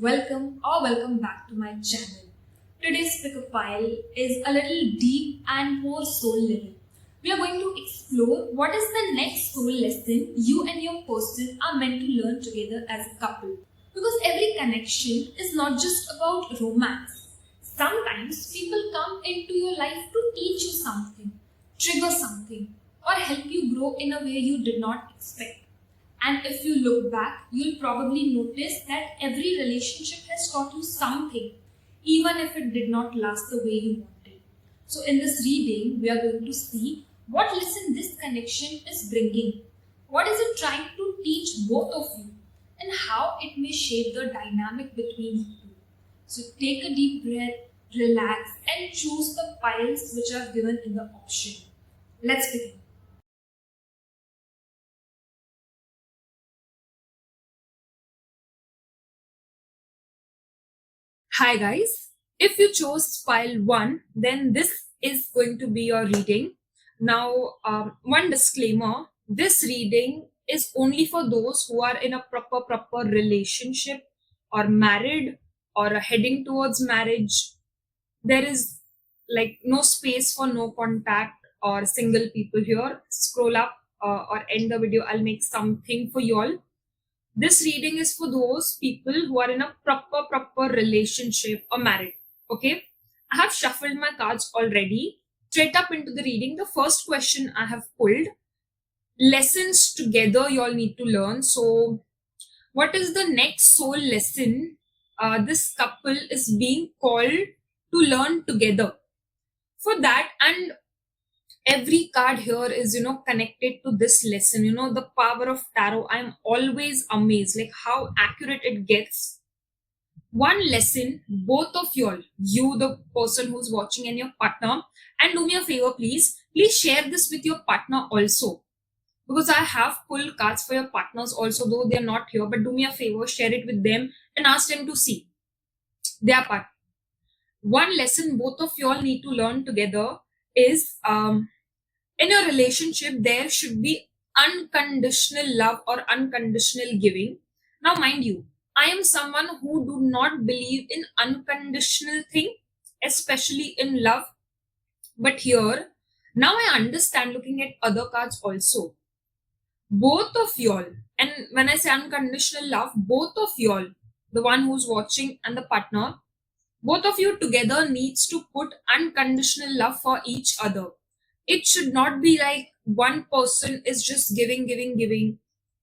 Welcome back to my channel. Today's pickup pile is a little deep and more soul level. We are going to explore what is the next soul lesson you and your person are meant to learn together as a couple. Because every connection is not just about romance. Sometimes people come into your life to teach you something, trigger something, or help you grow in a way you did not expect. And if you look back, you'll probably notice that every relationship has taught you something, even if it did not last the way you wanted. So, in this reading, we are going to see what lesson this connection is bringing. What is it trying to teach both of you, and how it may shape the dynamic between you two. So, take a deep breath, relax, and choose the piles which are given in the option. Let's begin. Hi guys, if you chose file 1, then this is going to be your reading. Now, one disclaimer, this reading is only for those who are in a proper relationship or married or heading towards marriage. There is like no space for no contact or single people here. Scroll up or end the video, I'll make something for you all. This reading is for those people who are in a proper relationship or married. Okay. I have shuffled my cards already. Straight up into the reading. The first question I have pulled, lessons together you all need to learn. So, what is the next soul lesson this couple is being called to learn together? For that, and every card here is connected to this lesson. The power of tarot, I'm always amazed like how accurate it gets. One lesson, both of y'all, you the person who's watching and your partner, and do me a favor, please share this with your partner also, because I have pulled cards for your partners also, though they're not here. But do me a favor, share it with them and ask them to see their part. One lesson both of y'all need to learn together is in your relationship there should be unconditional love or unconditional giving. Now mind you, I am someone who do not believe in unconditional thing, especially in love. But here, now I understand looking at other cards also. Both of y'all, and when I say unconditional love, both of y'all, the one who's watching and the partner, both of you together needs to put unconditional love for each other. It should not be like one person is just giving,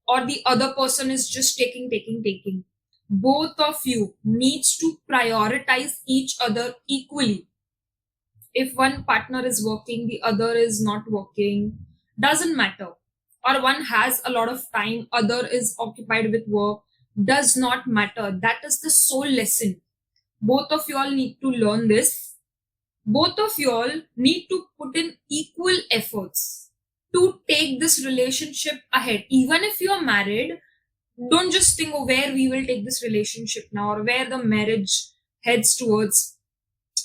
or the other person is just taking. Both of you needs to prioritize each other equally. If one partner is working, the other is not working, doesn't matter. Or one has a lot of time, other is occupied with work, does not matter. That is the sole lesson. Both of you all need to learn this. Both of you all need to put in equal efforts to take this relationship ahead. Even if you are married, don't just think, oh, where we will take this relationship now or where the marriage heads towards.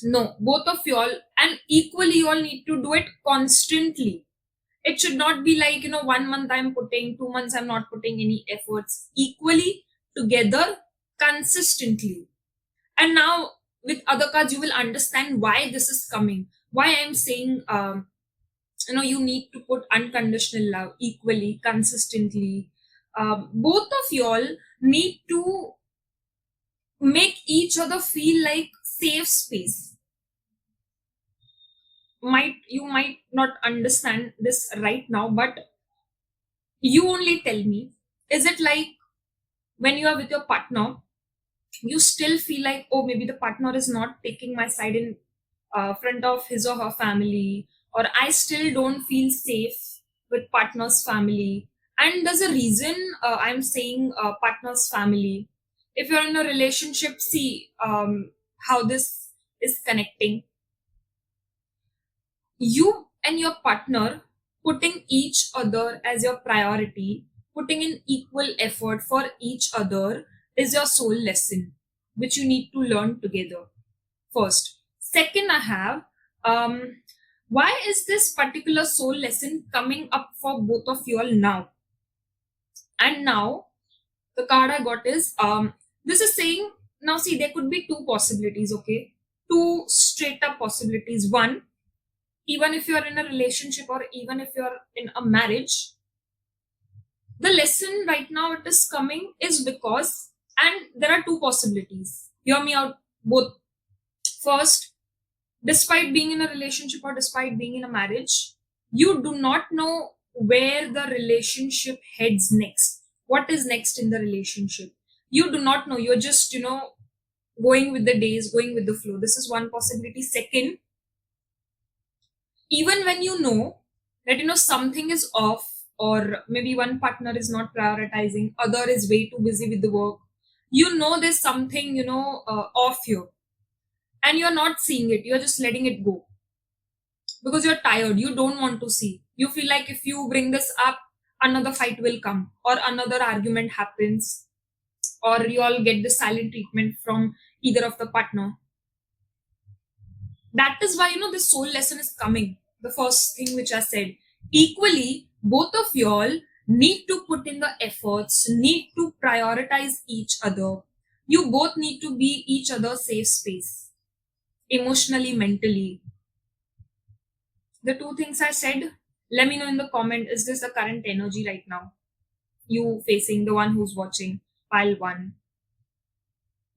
No, both of you all, and equally you all need to do it constantly. It should not be like, 1 month I'm putting, 2 months I'm not putting any efforts. Equally, together, consistently. And now with other cards you will understand why this is coming, why I'm saying you need to put unconditional love equally, consistently. Both of y'all need to make each other feel like safe space. You might not understand this right now, but you only tell me, is it like when you are with your partner, you still feel like, oh, maybe the partner is not taking my side in front of his or her family, or I still don't feel safe with partner's family? And there's a reason I'm saying partner's family. If you're in a relationship, see how this is connecting. You and your partner putting each other as your priority, putting in equal effort for each other is your soul lesson, which you need to learn together. First. Second, I have why is this particular soul lesson coming up for both of you all now? And now the card I got is this is saying Now see, there could be two possibilities, okay? Two straight up possibilities. One, even if you're in a relationship or even if you're in a marriage, the lesson right now it is coming is because, and there are two possibilities. Hear me out both. First, despite being in a relationship or despite being in a marriage, you do not know where the relationship heads next. What is next in the relationship? You do not know. You're just, going with the days, going with the flow. This is one possibility. Second, even when you know that something is off, or maybe one partner is not prioritizing, other is way too busy with the work, there's something off here, and you're not seeing it, you're just letting it go because you're tired, you don't want to see, you feel like if you bring this up, another fight will come or another argument happens, or you all get the silent treatment from either of the partner. That is why this soul lesson is coming. The first thing which I said, equally both of y'all need to put in the efforts, need to prioritize each other. You both need to be each other's safe space, emotionally, mentally. The two things I said, let me know in the comment, is this the current energy right now you facing, the one who's watching pile one?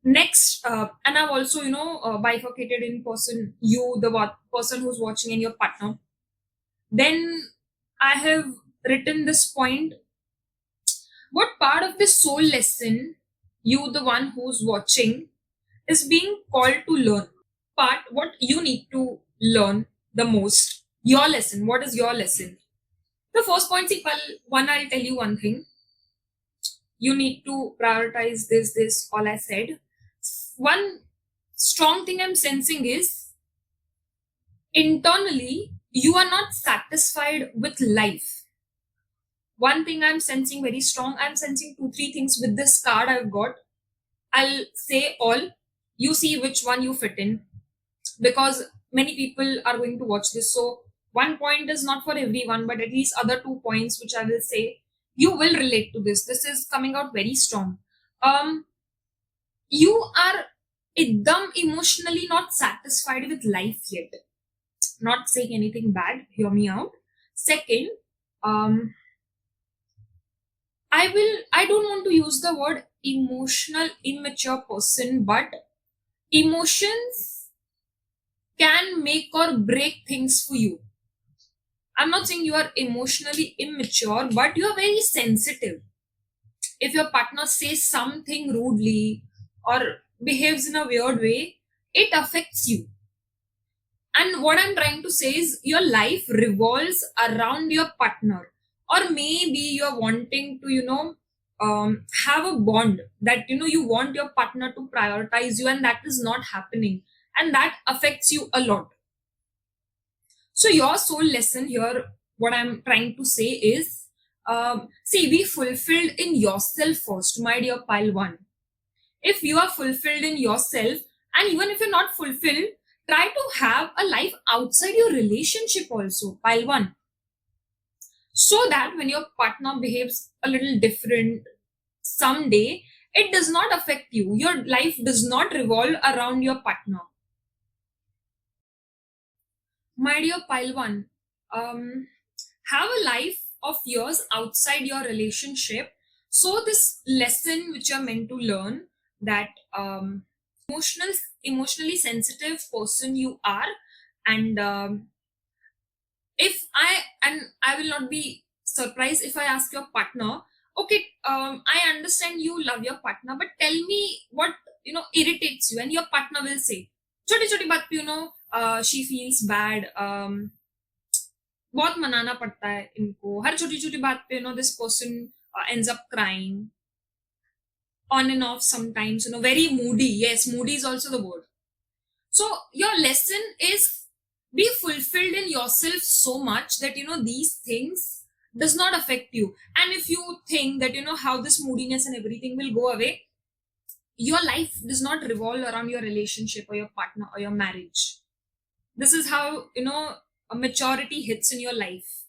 Next, and I've also bifurcated in person, you the person who's watching, and your partner. Then I have written this point, what part of the soul lesson you the one who's watching is being called to learn, part what you need to learn the most, your lesson, what is your lesson? The first point, see, one, I'll tell you one thing, you need to prioritize this all I said. One strong thing I'm sensing is internally you are not satisfied with life. One thing I'm sensing very strong, I'm sensing two three things with this card I've got. I'll say all, you see which one you fit in, because many people are going to watch this, so one point is not for everyone, but at least other 2 points which I will say, you will relate to this is coming out very strong. You are ekdam emotionally not satisfied with life yet. Not saying anything bad, hear me out. Second, I don't want to use the word emotional immature person, but emotions can make or break things for you. I'm not saying you are emotionally immature, but you are very sensitive. If your partner says something rudely or behaves in a weird way, it affects you. And what I'm trying to say is your life revolves around your partner, or maybe you're wanting to have a bond that you want your partner to prioritize you, and that is not happening, and that affects you a lot. So your soul lesson here, what I'm trying to say is, see, be fulfilled in yourself first, my dear pile one. If you are fulfilled in yourself, and even if you're not fulfilled, try to have a life outside your relationship also, pile one. So that when your partner behaves a little different someday, it does not affect you. Your life does not revolve around your partner. My dear pile one, have a life of yours outside your relationship. So this lesson which you're meant to learn, that emotional emotionally sensitive person you are, and if I will not be surprised if I ask your partner, okay, I understand you love your partner, but tell me what irritates you, and your partner will say छोटी छोटी बात पे she feels bad, बहुत मनाना पड़ता है इनको, हर छोटी छोटी बात पे this person ends up crying on and off sometimes, very moody. Yes, moody is also the word. So your lesson is be fulfilled in yourself so much that these things does not affect you. And if you think that how this moodiness and everything will go away, your life does not revolve around your relationship or your partner or your marriage. This is how a maturity hits in your life.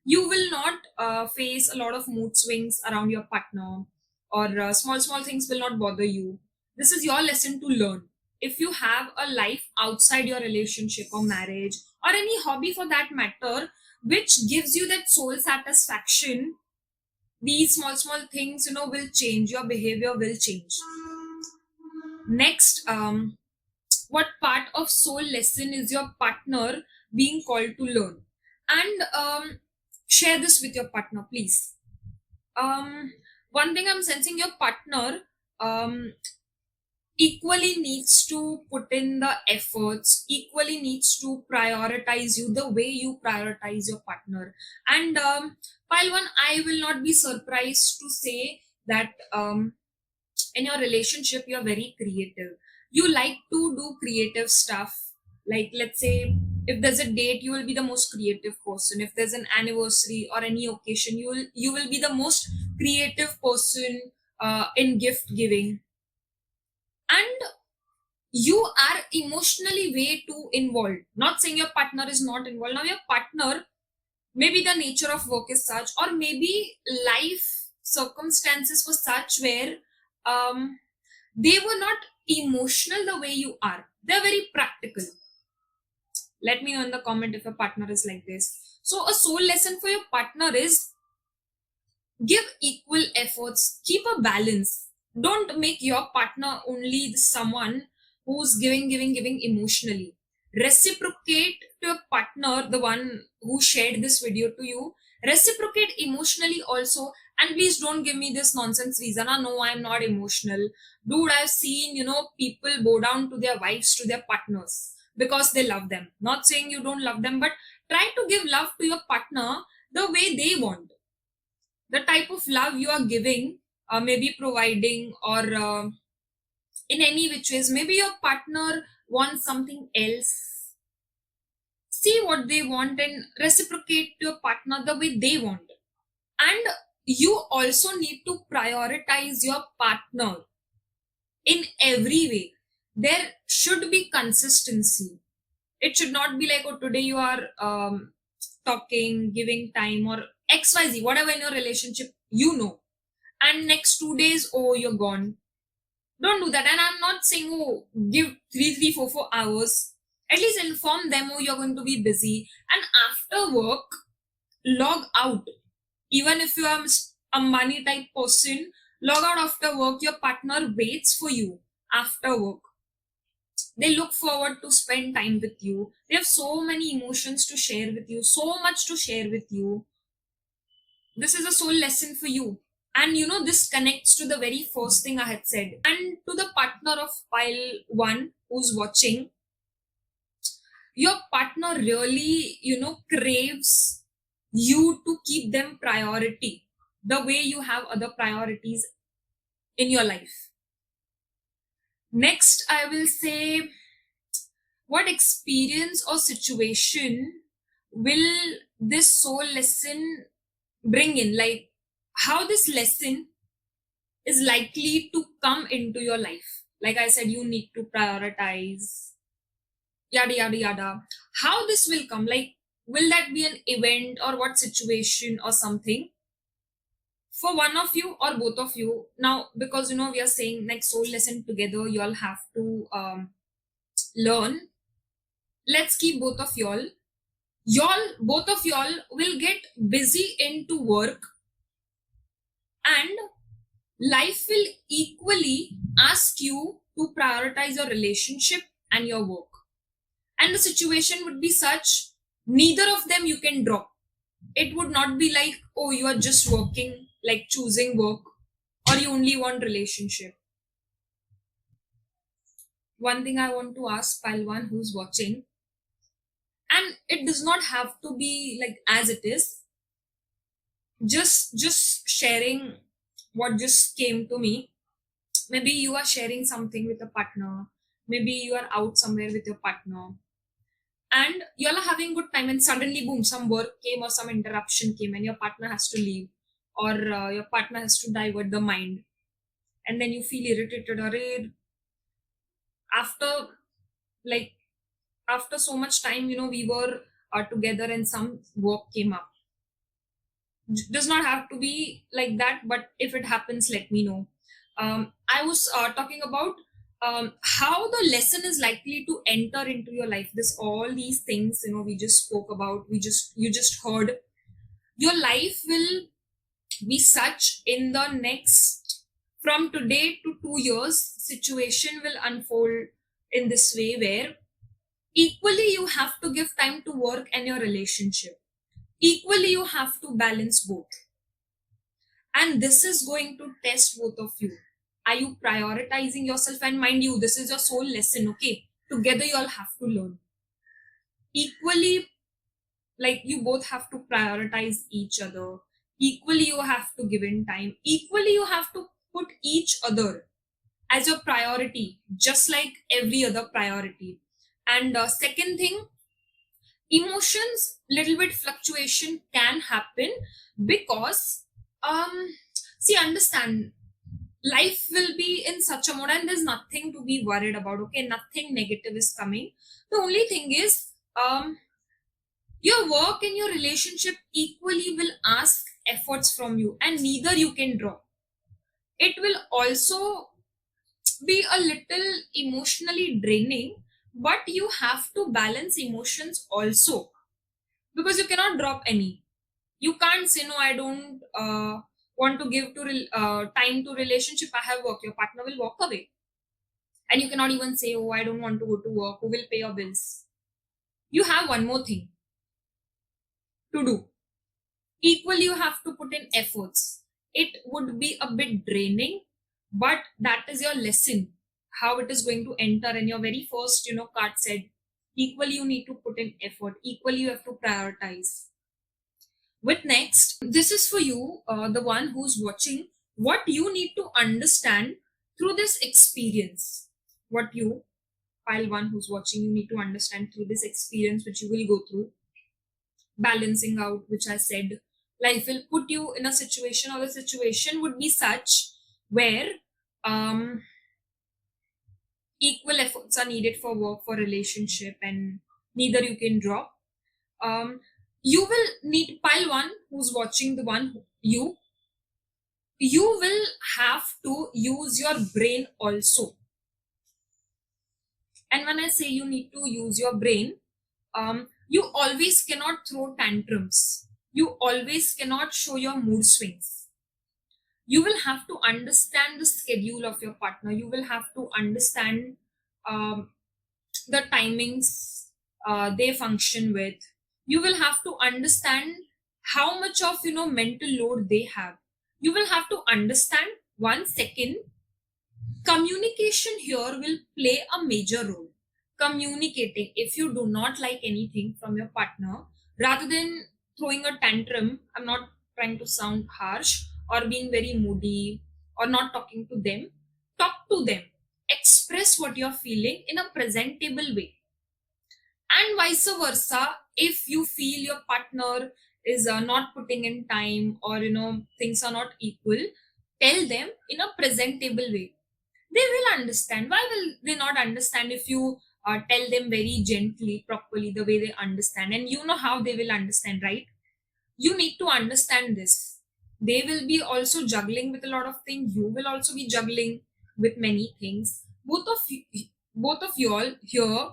You will not face a lot of mood swings around your partner, or small things will not bother you. This is your lesson to learn. If you have a life outside your relationship or marriage or any hobby for that matter, which gives you that soul satisfaction, these small things, will change. Your behavior will change. Next, what part of soul lesson is your partner being called to learn? And share this with your partner, please. um One thing I'm sensing, your partner um equally needs to put in the efforts, equally needs to prioritize you the way you prioritize your partner. And while one, I will not be surprised to say that in your relationship you're very creative. You like to do creative stuff. Like, let's say, if there's a date, you will be the most creative person. If there's an anniversary or any occasion, you will be the most creative person in gift giving. And you are emotionally way too involved. Not saying your partner is not involved. Now your partner, maybe the nature of work is such, or maybe life circumstances were such where um they were not emotional the way you are. They're very practical. Let me know in the comment if your partner is like this. So a soul lesson for your partner is, give equal efforts, keep a balance. Don't make your partner only someone who's giving emotionally. Reciprocate to your partner, the one who shared this video to you. Reciprocate emotionally also. And please don't give me this nonsense reason. No, I'm not emotional. Dude, I've seen, people bow down to their wives, to their partners because they love them. Not saying you don't love them, but try to give love to your partner the way they want. The type of love you are giving, maybe providing, or in any which ways, maybe your partner wants something else. See what they want and reciprocate to your partner the way they want. And you also need to prioritize your partner in every way. There should be consistency. It should not be like, oh, today you are talking, giving time, or XYZ, whatever in your relationship, and next 2 days, oh, you're gone. Don't do that. And I'm not saying, oh, give 3, 3, 4 hours. At least inform them, oh, you're going to be busy. And after work, log out. Even if you are a money type person, log out after work. Your partner waits for you after work. They look forward to spend time with you. They have so many emotions to share with you, so much to share with you. This is a soul lesson for you. And this connects to the very first thing I had said. And to the partner of pile one who's watching, your partner really, craves you to keep them priority the way you have other priorities in your life. Next, I will say, what experience or situation will this soul lesson bring in? Like, how this lesson is likely to come into your life. Like I said, you need to prioritize, yada yada yada. How this will come? Like, will that be an event or what situation or something? For one of you or both of you. Now, because we are saying next soul lesson together, you all have to learn. Let's keep both of y'all. Both of y'all will get busy into work, and life will equally ask you to prioritize your relationship and your work. And the situation would be such, neither of them you can drop. It would not be like, oh, you are just working, like choosing work, or you only want relationship. One thing I want to ask Palwan who's watching, and it does not have to be like as it is, just sharing what just came to me. Maybe you are sharing something with a partner, maybe you are out somewhere with your partner, and you all are having good time, and suddenly boom, some work came or some interruption came and your partner has to leave, or your partner has to divert the mind, and then you feel irritated, or after, like, after so much time, we were together and some work came up. Does not have to be like that, but if it happens, let me know. I was talking about how the lesson is likely to enter into your life. This all these things, we just spoke about. You just heard. Your life will be such in the next, from today to 2 years, situation will unfold in this way where equally you have to give time to work and your relationship. Equally you have to balance both, and this is going to test both of you. Are you prioritizing yourself? And mind you, this is your sole lesson, okay? Together you all have to learn equally. Like, you both have to prioritize each other. Equally you have to give in time. Equally you have to put each other as your priority, just like every other priority. And second thing, emotions little bit fluctuation can happen because see, understand, life will be in such a mode and there's nothing to be worried about, okay? Nothing negative is coming. The only thing is, your work and your relationship equally will ask efforts from you, and neither you can drop. It will also be a little emotionally draining, but you have to balance emotions also, because you cannot drop any. You can't say, no, I don't want to give to time to relationship, I have work. Your partner will walk away. And you cannot even say, oh, I don't want to go to work, who will pay your bills? You have one more thing to do. Equally you have to put in efforts. It would be a bit draining, but that is your lesson, how it is going to enter. And your very first card said, equally you need to put in effort, equally you have to prioritize. With next, this is for you, the one who's watching, what you need to understand through this experience. What you, pile one who's watching, you need to understand through this experience which you will go through. Balancing out, which I said, life will put you in a situation, or the situation would be such where equal efforts are needed for work, for relationship, and neither you can drop. You will need, pile one who's watching, the one you will have to use your brain also. And when I say you need to use your brain, you always cannot throw tantrums. You always cannot show your mood swings. You will have to understand the schedule of your partner. You will have to understand um, the timings they function with. You will have to understand how much of mental load they have. You will have to understand, one second, communication here will play a major role. Communicating, if you do not like anything from your partner, rather than throwing a tantrum, I'm not trying to sound harsh or being very moody or not talking to them, talk to them. Express what you're feeling in a presentable way. And vice versa, if you feel your partner is not putting in time, or things are not equal, tell them in a presentable way. They will understand. Why will they not understand if you tell them very gently, properly, the way they understand? And you know how they will understand, right? You need to understand this. They will be also juggling with a lot of things. You will also be juggling with many things. Both of you all here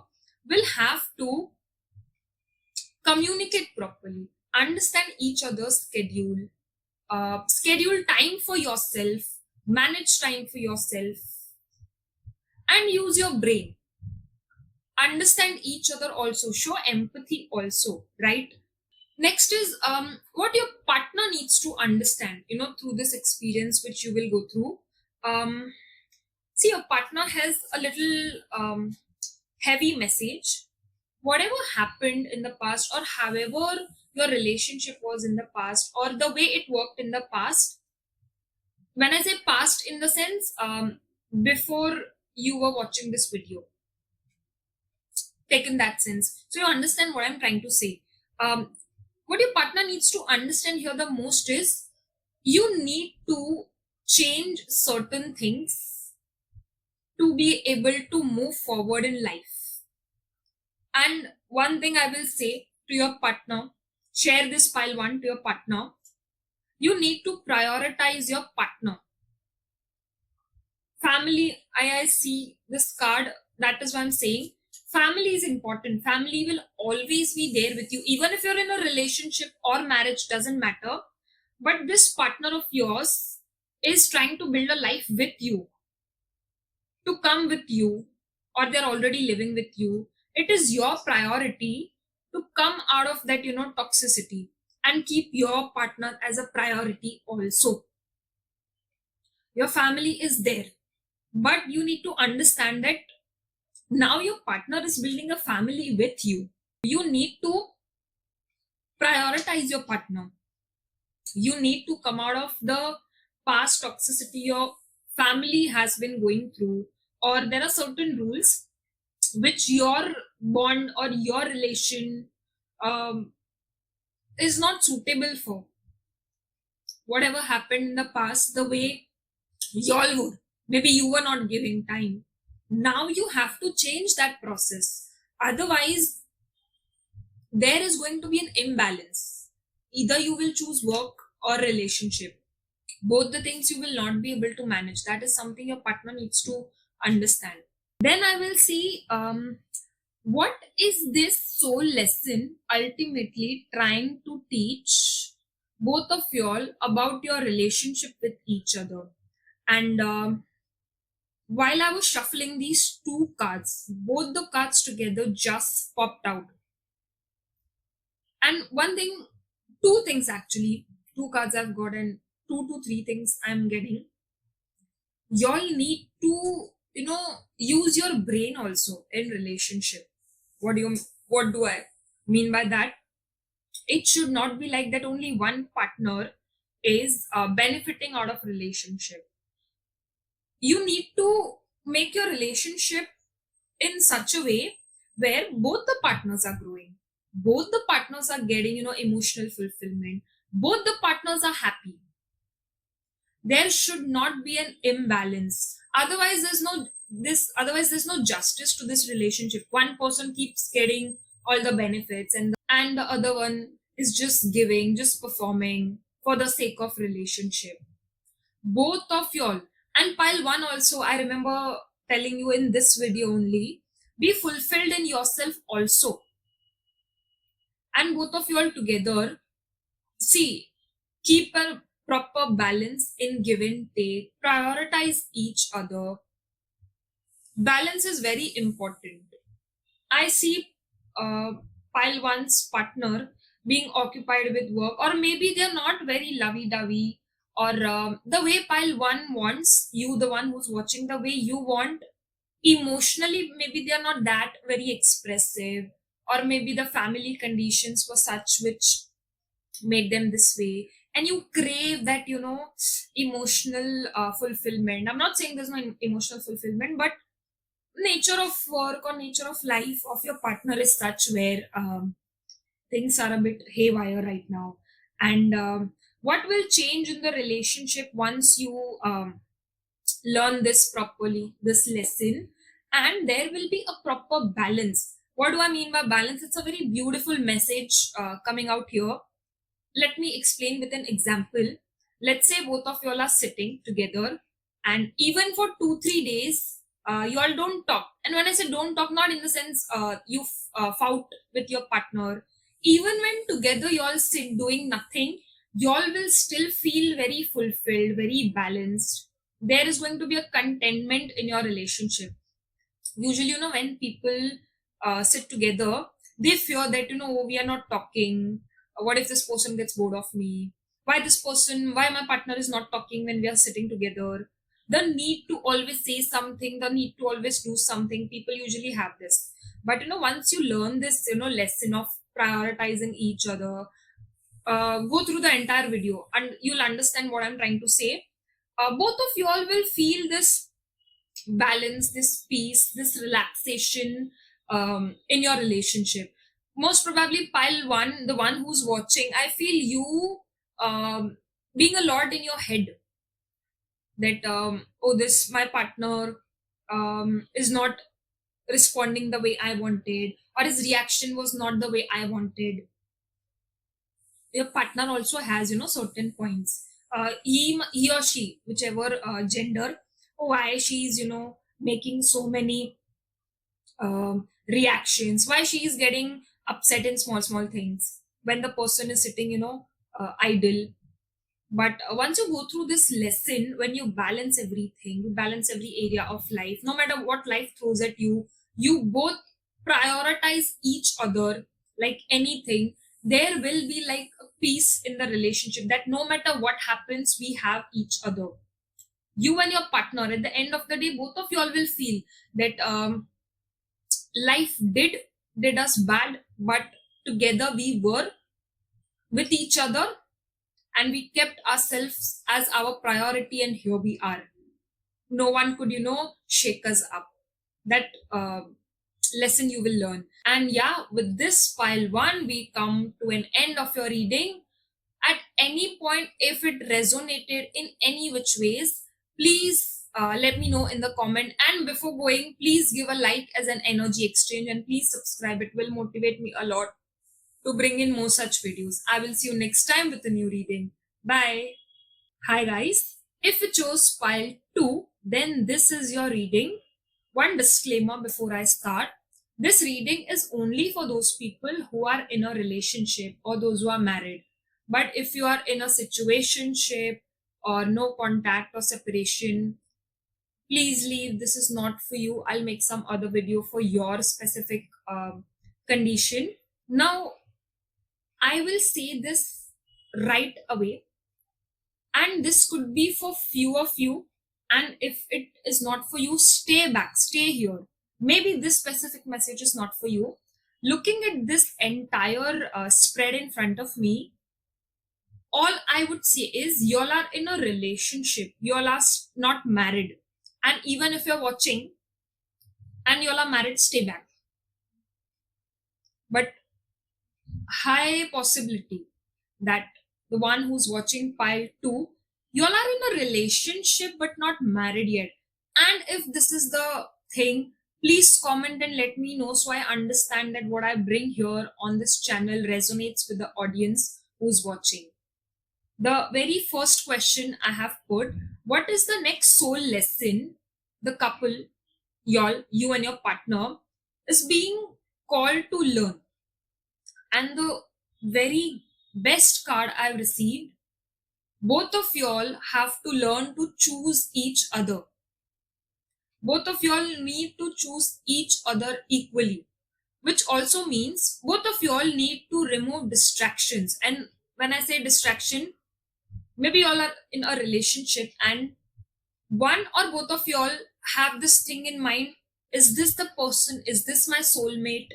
will have to communicate properly, understand each other's schedule, schedule time for yourself, manage time for yourself, and use your brain. Understand each other also, show empathy also, right? Next is what your partner needs to understand, through this experience which you will go through. Um, See, your partner has a little heavy message. Whatever happened in the past, or however your relationship was in the past, or the way it worked in the past, when I say past, in the sense, before you were watching this video, take in that sense. So you understand what I'm trying to say. What your partner needs to understand here the most is, you need to change certain things to be able to move forward in life. And one thing I will say to your partner, share this pile one to your partner, you need to prioritize your partner. Family, I see this card. That is why I'm saying family is important. Family will always be there with you, even if you're in a relationship or marriage, doesn't matter. But this partner of yours is trying to build a life with you, to come with you, or they're already living with you. It is your priority to come out of that, toxicity, and keep your partner as a priority also. Your family is there, but you need to understand that now your partner is building a family with you. You need to prioritize your partner. You need to come out of the past toxicity your family has been going through, or there are certain rules which your bond or your relation um, is not suitable for. Whatever happened in the past, the way y'all were, maybe you were not giving time. Now you have to change that process. Otherwise, there is going to be an imbalance. Either you will choose work or relationship. Both the things you will not be able to manage. That is something your partner needs to understand. Then I will see what is this soul lesson ultimately trying to teach both of y'all about your relationship with each other. And while I was shuffling these two cards, both the cards together just popped out. And one thing, two things actually, two cards I've got, and two to three things I'm getting. Y'all need to, use your brain also in relationship. What do I mean by that? It should not be like that only one partner is benefiting out of relationship. You need to make your relationship in such a way where both the partners are growing, both the partners are getting, emotional fulfillment, both the partners are happy. There should not be an imbalance. Otherwise there's no justice to this relationship. One person keeps getting all the benefits, and the other one is just giving, just performing for the sake of relationship. Both of y'all, and pile one also, I remember telling you in this video only, be fulfilled in yourself also. And both of y'all together, see, keep a proper balance in give and take, prioritize each other. Balance is very important. I see pile one's partner being occupied with work, or maybe they're not very lovey-dovey, or the way pile one wants you, the one who's watching, the way you want emotionally, maybe they're not that very expressive, or maybe the family conditions were such which make them this way, and you crave that, emotional fulfillment. I'm not saying there's no emotional fulfillment, but nature of work or nature of life of your partner is such where things are a bit haywire right now. And what will change in the relationship once you learn this properly, this lesson, and there will be a proper balance. What do I mean by balance? It's a very beautiful message coming out here. Let me explain with an example. Let's say both of y'all are sitting together, and even for 2 3 days, you all don't talk. And when I say don't talk, not in the sense you fought with your partner. Even when together you all sit doing nothing, you all will still feel very fulfilled, very balanced. There is going to be a contentment in your relationship. Usually, when people sit together, they fear that, oh, we are not talking. What if this person gets bored of me? Why my partner is not talking when we are sitting together? The need to always say something, the need to always do something, people usually have this. But once you learn this, lesson of prioritizing each other, go through the entire video and you'll understand what I'm trying to say. Both of you all will feel this balance, this peace, this relaxation in your relationship. Most probably, pile one, the one who's watching, I feel you being a lot in your head that, oh, this, my partner is not responding the way I wanted, or his reaction was not the way I wanted. Your partner also has, certain points. He or she, whichever gender, why she's, making so many reactions, why she is getting upset in small small things when the person is sitting, idle. But once you go through this lesson, when you balance everything, you balance every area of life, no matter what life throws at you, you both prioritize each other like anything. There will be like a peace in the relationship, that no matter what happens, we have each other. You and your partner, at the end of the day, both of you all will feel that life did us bad, but together we were with each other, and we kept ourselves as our priority, and here we are. No one could, shake us up. That lesson you will learn. And yeah, with this pile one, we come to an end of your reading. At any point, if it resonated in any which ways, please let me know in the comment. And before going, please give a like as an energy exchange, and please subscribe. It will motivate me a lot to bring in more such videos. I will see you next time with a new reading. Bye. Hi guys. If you chose pile 2, then this is your reading. One disclaimer before I start. This reading is only for those people who are in a relationship or those who are married. But if you are in a situationship or no contact or separation, please leave. This is not for you. I'll make some other video for your specific condition. Now, I will say this right away, and this could be for few of you. And if it is not for you, stay back, stay here. Maybe this specific message is not for you. Looking at this entire spread in front of me, all I would say is y'all are in a relationship, y'all are not married. And even if you're watching and y'all are married, stay back. But high possibility that the one who's watching pile 2, you all are in a relationship but not married yet. And if this is the thing, please comment and let me know, so I understand that what I bring here on this channel resonates with the audience who's watching. The very first question I have put: what is the next soul lesson the couple, y'all, you and your partner, is being called to learn? And the very best card I've received: both of y'all have to learn to choose each other. Both of y'all need to choose each other equally, which also means both of y'all need to remove distractions. And when I say distraction, maybe y'all are in a relationship and one or both of y'all have this thing in mind: is this the person? Is this my soulmate?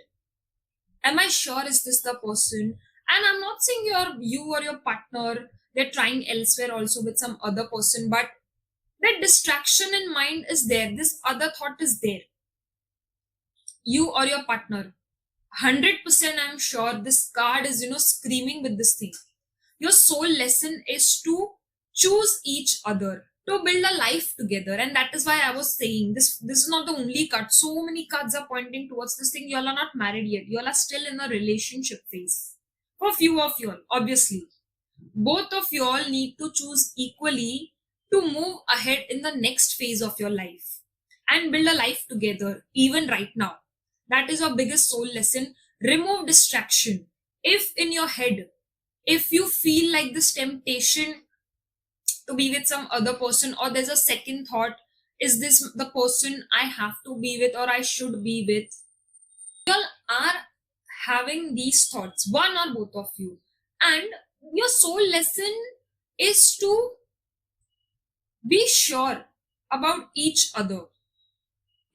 Am I sure is this the person? And I'm not saying you or your partner, they're trying elsewhere also with some other person, but that distraction in mind is there. This other thought is there. You or your partner, 100% I'm sure this card is, screaming with this thing. Your soul lesson is to choose each other, to build a life together. And that is why I was saying this is not the only card. So many cards are pointing towards this thing. You all are not married yet, you all are still in a relationship phase. For few of you all, obviously, both of you all need to choose equally to move ahead in the next phase of your life and build a life together, even right now. That is your biggest soul lesson. Remove distraction. If in your head, if you feel like this temptation to be with some other person, or there's a second thought, is this the person I have to be with or I should be with? You all are having these thoughts, one or both of you. And your soul lesson is to be sure about each other.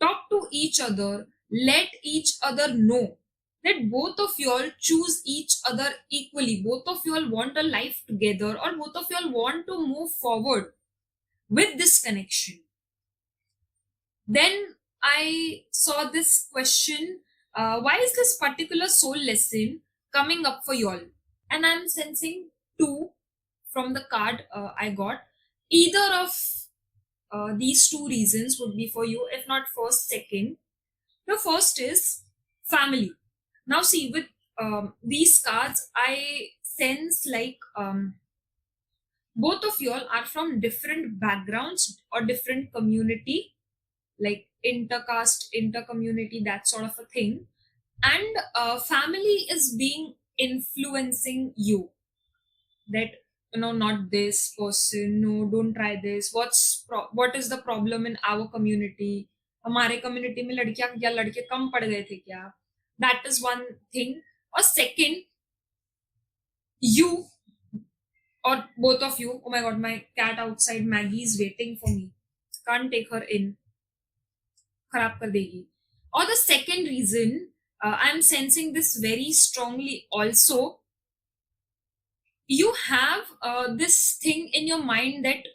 Talk to each other. Let each other know that both of y'all choose each other equally. Both of y'all want a life together, or both of y'all want to move forward with this connection. Then I saw this question: why is this particular soul lesson coming up for y'all? And I'm sensing two from the card I got. Either of these two reasons would be for you, if not first, second. The first is family. Now, see, with these cards, I sense like both of y'all are from different backgrounds or different community, like intercaste, intercommunity, that sort of a thing. And family is being influencing you, that not this person, no, don't try this, what is the problem in our community, हमारे community में लड़कियां या लड़के कम पड़ गए थे क्या, that is one thing. Or second, you or both of you, oh my god, my cat outside Maggie is waiting for me, can't take her in, खराब कर देगी. Or the second reason, I'm sensing this very strongly also, you have this thing in your mind that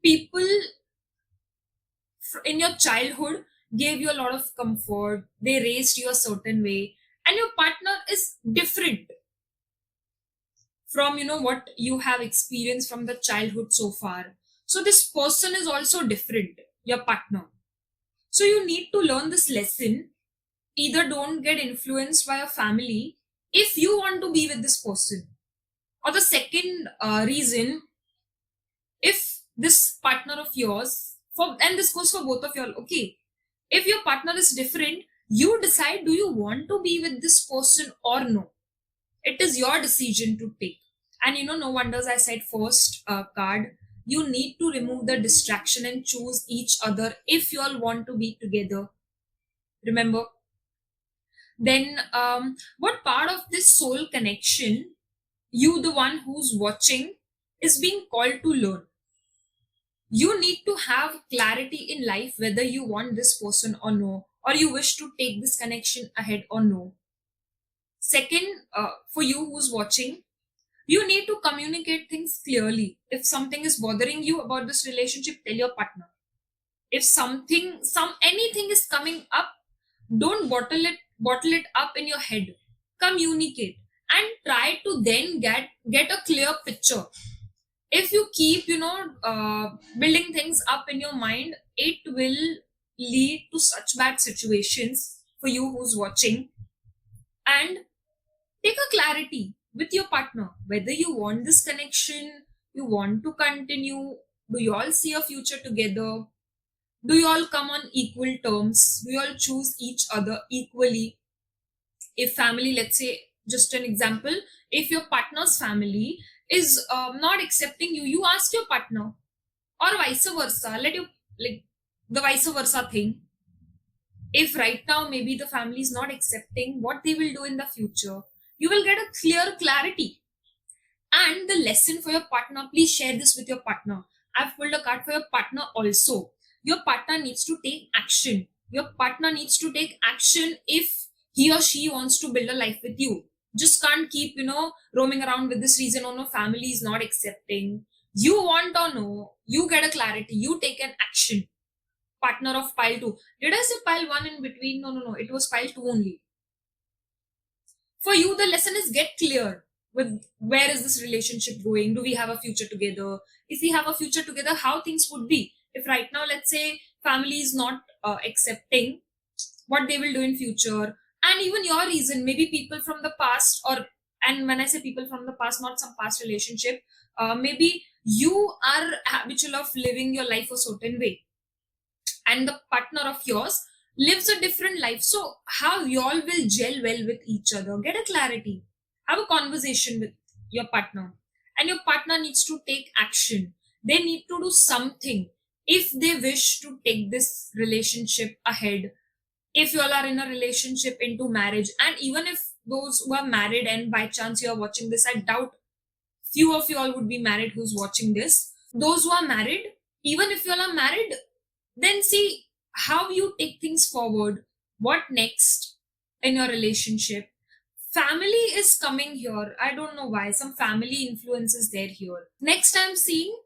people in your childhood gave you a lot of comfort, they raised you a certain way, and your partner is different from what you have experienced from the childhood so far. So this person is also different, your partner. So you need to learn this lesson. Either don't get influenced by your family if you want to be with this person. Or the second reason, if this partner of yours, for and this goes for both of y'all, okay, if your partner is different, you decide, do you want to be with this person or no? It is your decision to take. And no wonders I said first card, you need to remove the distraction and choose each other if you all want to be together, remember. Then what part of this soul connection, you the one who's watching, is being called to learn. You need to have clarity in life whether you want this person or no, or you wish to take this connection ahead or no. Second, for you who's watching, you need to communicate things clearly. If something is bothering you about this relationship, tell your partner. If anything is coming up, don't bottle it up in your head. Communicate and try to then get a clear picture. If you keep building things up in your mind, it will lead to such bad situations for you who's watching. And take a clarity with your partner whether you want this connection, you want to continue, do you all see a future together, do you all come on equal terms, do you all choose each other equally. If family, let's say, just an example, if your partner's family is not accepting you, you ask your partner, or vice versa, let you, like, the vice versa thing. If right now maybe the family is not accepting what they will do in the future, you will get a clear clarity. And the lesson for your partner, please share this with your partner. I've pulled a card for your partner also. Your partner needs to take action. Your partner needs to take action if he or she wants to build a life with you. Just can't keep, roaming around with this reason, oh no, family is not accepting. You want or no, you get a clarity, you take an action. Partner of pile 2. Did I say pile 1 in between? No, no, no. It was pile 2 only. For you, the lesson is get clear with where is this relationship going? Do we have a future together? If we have a future together, how things would be? If right now, let's say, family is not accepting what they will do in future, and even your reason, maybe people from the past, or and when I say people from the past, not some past relationship, maybe you are habitual of living your life a certain way, and the partner of yours lives a different life. So, how y'all will gel well with each other? Get a clarity. Have a conversation with your partner. And your partner needs to take action. They need to do something if they wish to take this relationship ahead. If y'all are in a relationship into marriage, and even if those who are married and by chance you are watching this, I doubt few of you all would be married who's watching this. Those who are married, even if you all are married, then see how you take things forward. What next in your relationship? Family is coming here. I don't know why. Some family influence is there here. Next, I'm seeing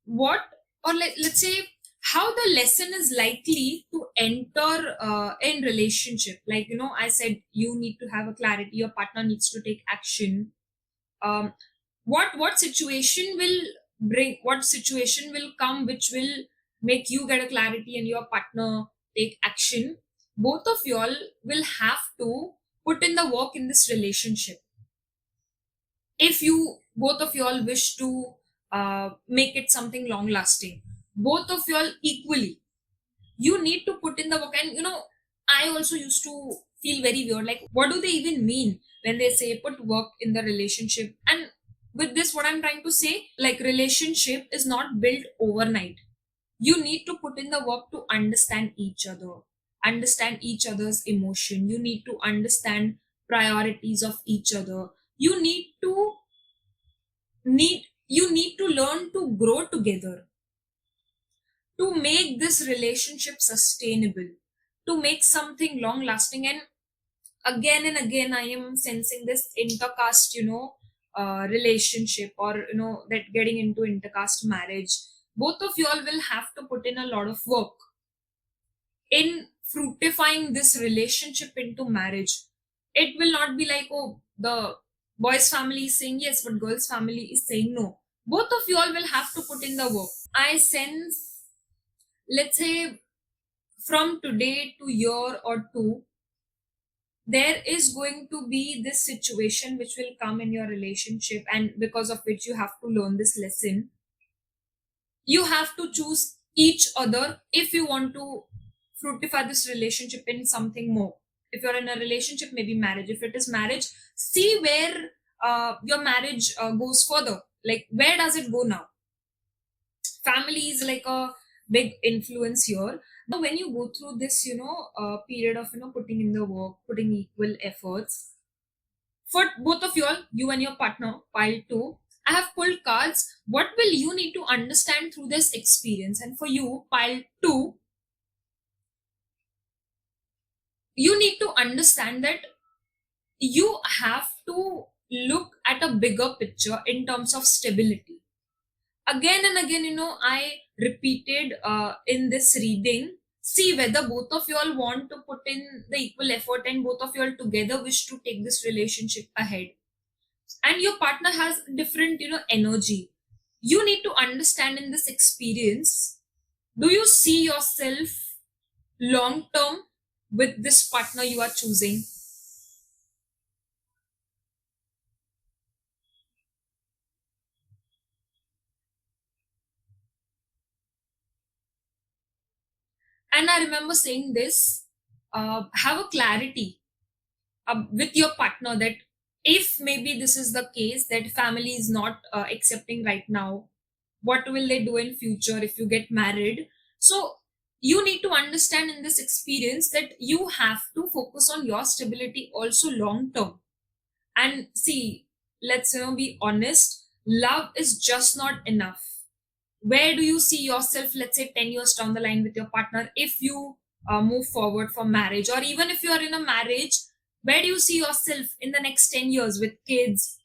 what, or let's say, how the lesson is likely to enter in relationship. Like, I said, you need to have a clarity. Your partner needs to take action. Um, what situation will what situation will come which will make you get a clarity and your partner take action. Both of y'all will have to put in the work in this relationship if you both of y'all wish to make it something long lasting. Both of you all equally, you need to put in the work. And I also used to feel very weird, like what do they even mean when they say put work in the relationship? And with this, what I'm trying to say, like, relationship is not built overnight. You need to put in the work to understand each other, understand each other's emotion. You need to understand priorities of each other. You need to learn to grow together, to make this relationship sustainable, to make something long lasting. And again I am sensing this intercaste, relationship, or that getting into intercaste marriage, both of you all will have to put in a lot of work in fructifying this relationship into marriage. It will not be like, oh, the boy's family is saying yes but girl's family is saying no. Both of you all will have to put in the work. I sense, let's say, from today to year or two, there is going to be this situation which will come in your relationship, and because of which you have to learn this lesson. You have to choose each other if you want to fructify this relationship in something more. If you're in a relationship, maybe marriage. If it is marriage, see where your marriage goes further. Like, where does it go now? Family is like a big influence here. Now when you go through this period of putting in the work, putting equal efforts, for both of you all, you and your partner, pile 2, I have pulled cards. What will you need to understand through this experience? And for you, pile 2, you need to understand that you have to look at a bigger picture in terms of stability. Again and again, I repeated in this reading, see whether both of you all want to put in the equal effort and both of you all together wish to take this relationship ahead. And your partner has different energy. You need to understand in this experience, do you see yourself long term with this partner you are choosing? And I remember saying this, have a clarity with your partner, that if maybe this is the case, that family is not accepting right now, what will they do in future if you get married? So you need to understand in this experience that you have to focus on your stability also long term. And see, let's be honest, love is just not enough. Where do you see yourself, let's say 10 years down the line with your partner, if you move forward for marriage, or even if you are in a marriage, where do you see yourself in the next 10 years with kids,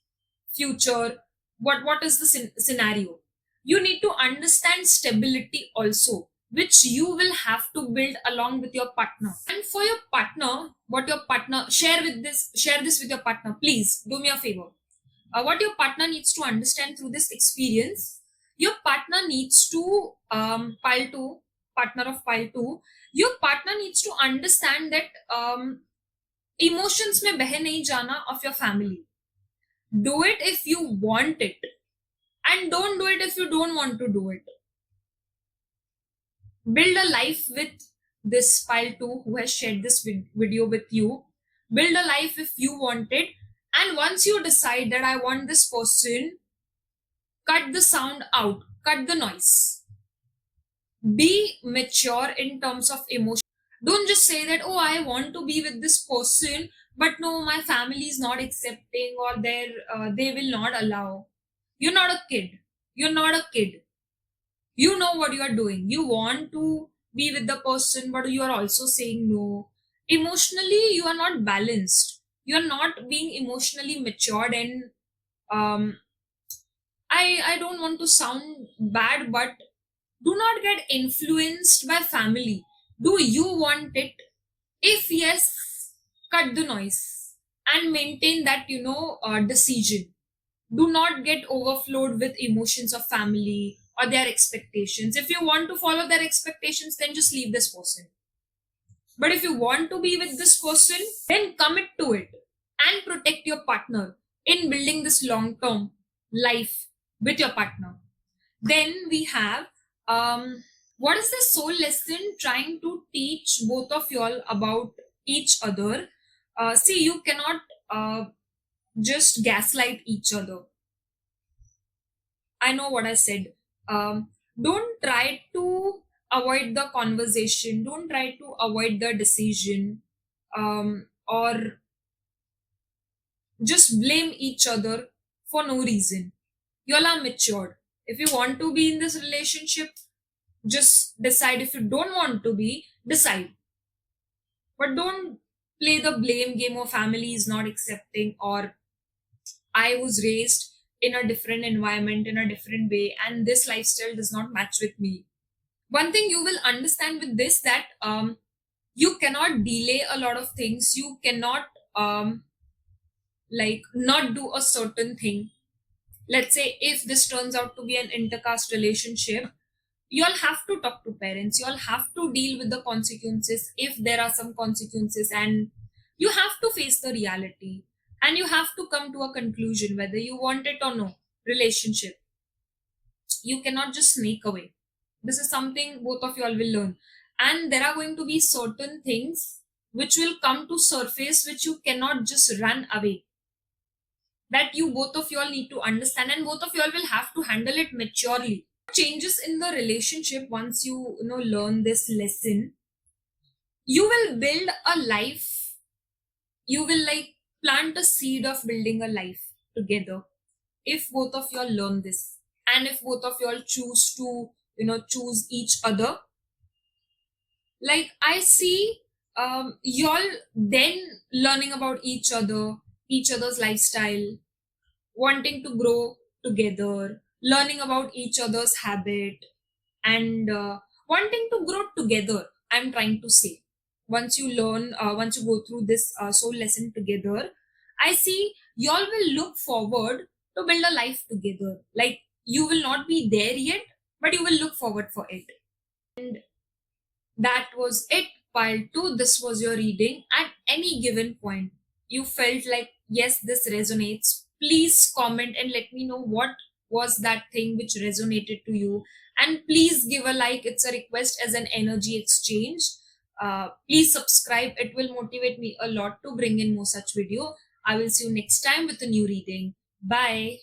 future? What is the scenario? You need to understand stability also, which you will have to build along with your partner. And for your partner, what your partner, share this with your partner, please do me a favor. What your partner needs to understand through this experience, your partner needs to pile 2, partner of pile 2, your partner needs to understand that emotions में बह नहीं जाना of your family. Do it if you want it, and don't do it if you don't want to do it. Build a life with this pile 2 who has shared this video with you. Build a life if you want it. And once you decide that I want this person, cut the sound out, cut the noise. Be mature in terms of emotion. Don't just say that, oh, I want to be with this person, but no, my family is not accepting, or they will not allow. You're not a kid. You're not a kid. You know what you are doing. You want to be with the person, but you are also saying no. Emotionally, you are not balanced. You are not being emotionally matured. And um, I don't want to sound bad, but do not get influenced by family. Do you want it? If yes, cut the noise and maintain that decision. Do not get overflowed with emotions of family or their expectations. If you want to follow their expectations, then just leave this person. But if you want to be with this person, then commit to it and protect your partner in building this long term life with your partner. Then we have, um, what is the soul lesson trying to teach both of y'all about each other? See, you cannot just gaslight each other. I know what I said. Don't try to avoid the conversation. Don't try to avoid the decision, or just blame each other for no reason. You all are matured. If you want to be in this relationship, just decide. If you don't want to be, decide. But don't play the blame game of family is not accepting, or I was raised in a different environment in a different way and this lifestyle does not match with me. One thing you will understand with this, that you cannot delay a lot of things. You cannot like not do a certain thing. Let's say if this turns out to be an intercaste relationship, you all have to talk to parents, you all have to deal with the consequences if there are some consequences, and you have to face the reality, and you have to come to a conclusion whether you want it or no. Relationship, you cannot just sneak away. This is something both of you all will learn, and there are going to be certain things which will come to surface which you cannot just run away, that you both of you all need to understand, and both of you all will have to handle it maturely. Changes in the relationship once you know learn this lesson, you will build a life. You will like plant a seed of building a life together if both of you all learn this, and if both of you all choose to choose each other. Like I see y'all then learning about each other's lifestyle, wanting to grow together, learning about each other's habit, and wanting to grow together. I'm trying to say, once you learn, once you go through this soul lesson together, I see y'all will look forward to build a life together. Like you will not be there yet, but you will look forward for it. And that was it. Pile 2, this was your reading. At any given point, you felt like, yes, this resonates. Please comment and let me know what was that thing which resonated to you. And please give a like. It's a request as an energy exchange. Please subscribe. It will motivate me a lot to bring in more such video. I will see you next time with a new reading. Bye.